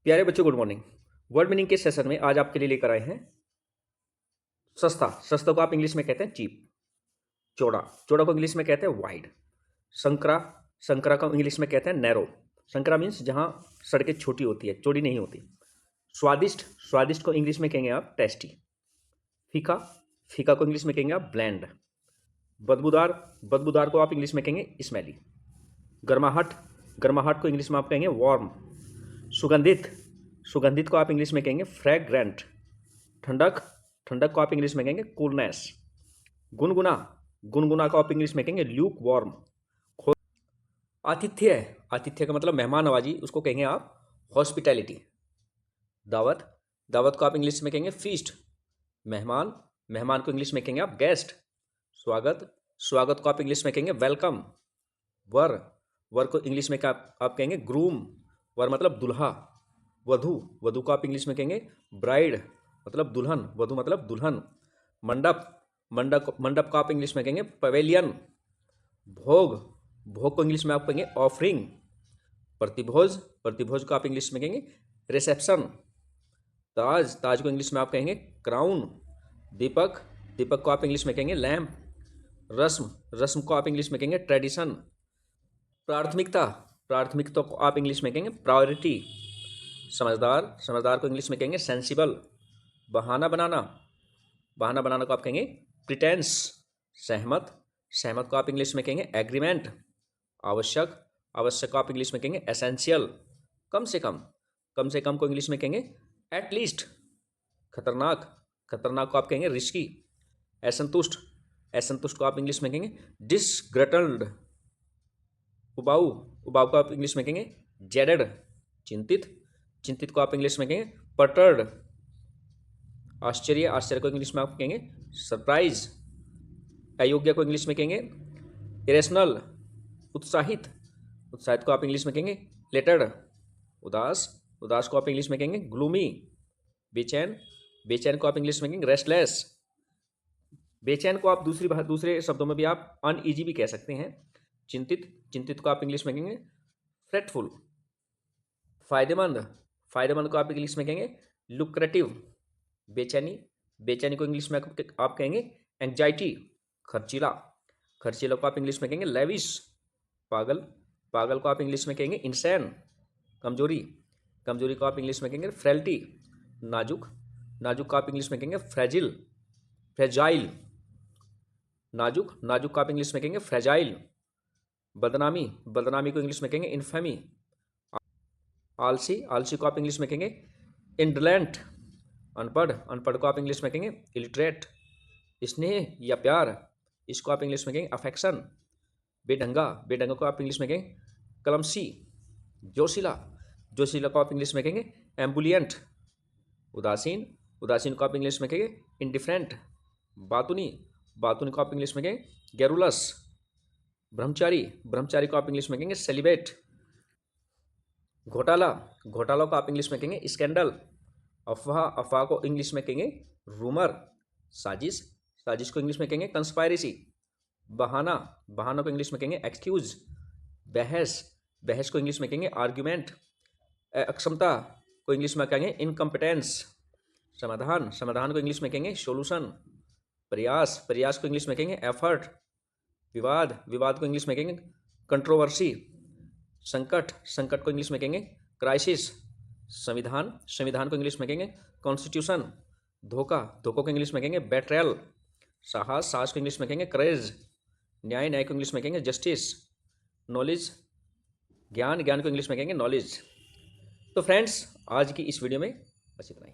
प्यारे बच्चों, good morning. Word meaning के सेशन में आज आपके लिए लेकर आए हैं सस्ता। सस्ता को आप इंग्लिश में कहते हैं चीप। चौड़ा, चौड़ा को इंग्लिश में कहते हैं वाइड। संकरा, संकरा को इंग्लिश में कहते हैं नैरो। संकरा मीन्स जहां सड़कें छोटी होती है, चौड़ी नहीं होती। स्वादिष्ट, स्वादिष्ट को इंग्लिश में कहेंगे आप टेस्टी। फीका, फीका को इंग्लिश में कहेंगे आप ब्लैंड। बदबूदार, बदबूदार को आप इंग्लिश में कहेंगे स्मेली। गर्माहट, गर्माहट को इंग्लिश में आप कहेंगे वार्म। सुगंधित, सुगंधित को आप इंग्लिश में कहेंगे फ्रेग्रेंट। ठंडक, ठंडक को आप इंग्लिश में कहेंगे कूलनेस। गुनगुना, गुनगुना को आप इंग्लिश में कहेंगे ल्यूक वार्म। आतिथ्य, आतिथ्य का मतलब मेहमान नवाजी, उसको कहेंगे आप हॉस्पिटैलिटी। दावत, दावत को आप इंग्लिश में कहेंगे फीस्ट। मेहमान, मेहमान को इंग्लिश में कहेंगे आप गेस्ट। स्वागत, स्वागत को आप इंग्लिश में कहेंगे वेलकम। वर, वर को इंग्लिश में आप कहेंगे ग्रूम। वर मतलब दुल्हा। वधु, वधु को आप इंग्लिश में कहेंगे ब्राइड, मतलब दुल्हन। वधु मतलब दुल्हन। मंडप, मंडप, मंडप को आप इंग्लिश में कहेंगे पवेलियन। भोग, भोग को इंग्लिश में आप कहेंगे ऑफरिंग। प्रतिभोज, प्रतिभोज को आप इंग्लिश में कहेंगे रिसेप्शन। ताज, ताज को इंग्लिश में आप कहेंगे क्राउन। दीपक, दीपक को आप इंग्लिश में कहेंगे लैम्प। रस्म, रस्म को आप इंग्लिश में कहेंगे ट्रेडिशन। प्राथमिकता, प्राथमिकता को आप इंग्लिश में कहेंगे प्रायोरिटी। समझदार, समझदार को इंग्लिश में कहेंगे सेंसिबल। बहाना बनाना, बहाना बनाना को आप कहेंगे प्रिटेंस। सहमत, सहमत को आप इंग्लिश में कहेंगे एग्रीमेंट। आवश्यक, आवश्यक को आप इंग्लिश में कहेंगे एसेंशियल। कम से कम, कम से कम को इंग्लिश में कहेंगे एट लीस्ट। खतरनाक, खतरनाक को आप कहेंगे रिस्की। असंतुष्ट, असंतुष्ट को आप इंग्लिश में कहेंगे डिसग्रटल्ड। उबाऊ, उबाऊ को आप इंग्लिश में कहेंगे जेडेड। चिंतित, चिंतित को आप इंग्लिश में कहेंगे पर्टर्ड। आश्चर्य, आश्चर्य को इंग्लिश में आप कहेंगे सरप्राइज। अयोग्य को इंग्लिश में कहेंगे इरेशनल। उत्साहित, उत्साहित को आप इंग्लिश में कहेंगे लेटर्ड। उदास, उदास को आप इंग्लिश में कहेंगे ग्लूमी। बेचैन, बेचैन को आप इंग्लिश में कहेंगे रेस्टलेस। बेचैन को आप दूसरे शब्दों में भी आप अनईजी भी कह सकते हैं। चिंतित, चिंतित को आप इंग्लिश में कहेंगे फ्रेटफुल। फायदेमंद, फायदेमंद को आप इंग्लिश में कहेंगे लुक्रेटिव। बेचैनी, बेचैनी को इंग्लिश में आप कहेंगे एंग्जाइटी। खर्चीला, खर्चीला को आप इंग्लिश में कहेंगे लेविश। पागल, पागल को आप इंग्लिश में कहेंगे इंसैन। कमजोरी, कमजोरी को आप इंग्लिश में कहेंगे फ्रेलिटी। नाजुक, नाजुक को आप इंग्लिश में कहेंगे फ्रेजिल, फ्रेजाइल। नाजुक, नाजुक को आप इंग्लिश में कहेंगे फ्रेजाइल। बदनामी, बदनामी को इंग्लिश में कहेंगे इन्फेमी। आलसी, आलसी को आप इंग्लिश में कहेंगे इंडोलेंट। अनपढ़, अनपढ़ को आप इंग्लिश में कहेंगे इलिटरेट। स्नेह या प्यार, इसको आप इंग्लिश में कहेंगे अफेक्शन। बेढंगा, बेढंगा को आप इंग्लिश में कहेंगे क्लमसी। जोशीला, जोशीला को आप इंग्लिश में कहेंगे एम्बुलियंट। उदासीन, उदासीन को आप इंग्लिश में कहेंगे इंडिफरेंट। बातूनी, बातूनी को आप इंग्लिश में कहेंगे गैरुलस। ब्रह्मचारी, ब्रह्मचारी को आप इंग्लिश में कहेंगे सेलिब्रेट। घोटाला, घोटाला को आप इंग्लिश में कहेंगे स्कैंडल। अफवाह, अफवाह को इंग्लिश में कहेंगे रूमर। साजिश, साजिश को इंग्लिश में कहेंगे कंस्पायरेसी। बहाना, बहाना को इंग्लिश में कहेंगे एक्सक्यूज। बहस, बहस को इंग्लिश में कहेंगे आर्ग्यूमेंट। अक्षमता को इंग्लिश में कहेंगे इनकम्पिटेंस। समाधान, समाधान को इंग्लिश में कहेंगे सोल्यूशन। प्रयास, प्रयास को इंग्लिश में कहेंगे एफर्ट। विवाद, विवाद को इंग्लिश में कहेंगे कंट्रोवर्सी। संकट, संकट को इंग्लिश में कहेंगे क्राइसिस। संविधान, संविधान को इंग्लिश में कहेंगे कॉन्स्टिट्यूशन। धोखा, धोखा को इंग्लिश में कहेंगे बेट्रेयल। साहस, साहस को इंग्लिश में कहेंगे करेज। न्याय, न्याय को इंग्लिश में कहेंगे जस्टिस। नॉलेज, ज्ञान, ज्ञान को इंग्लिश में कहेंगे नॉलेज। तो फ्रेंड्स, आज की इस वीडियो में बस इतना ही।